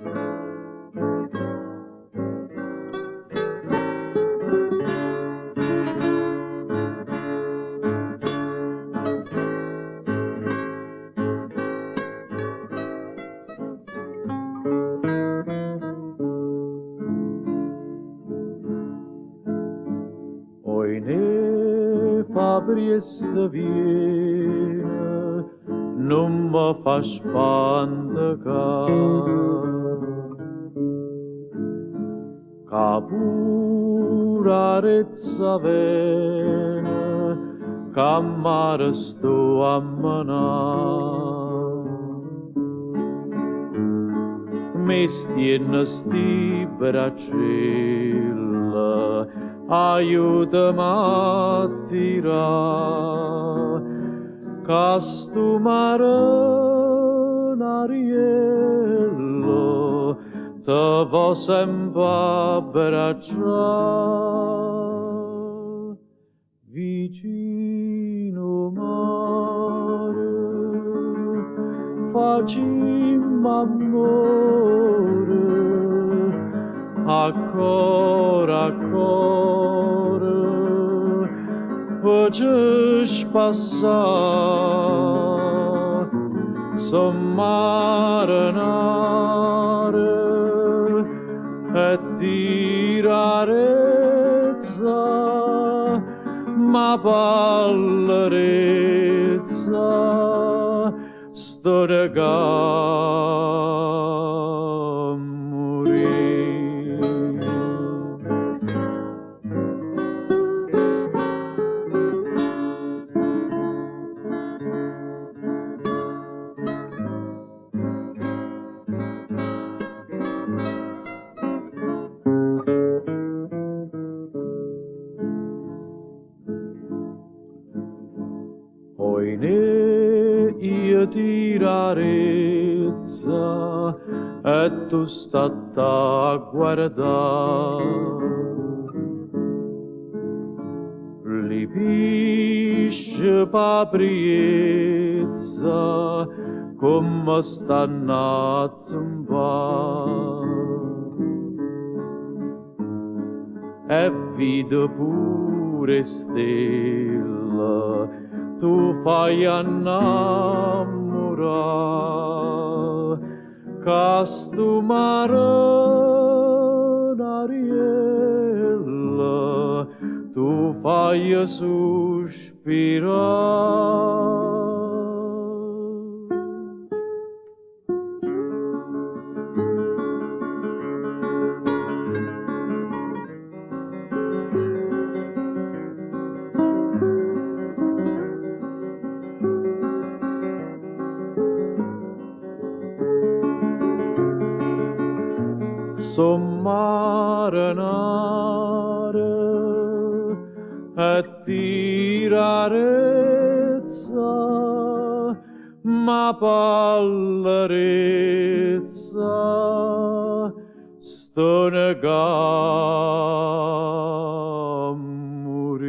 Oi ne fabries de Viena, non me fa spantacar. Ca purarezza vena, ca mare sto a menar. Mi stienne sti braccella, aiutami a tirare, ca sto marinariello te vo sempre abbracciare. Vicino mare, facciamo amore, a cuore, facci passare, sommarinare e tirarezza, ma ballerezza, sto a morire. Oi ne io tirarezza e tu stata a guardare. Lipisce papriezza come stanno a zumbare. E vedo pure stella, tu fai innamorare, ca sto marinariella, tu fai sospirare. Sommarinare e tirarezza, ma ballerezza, sto a morire.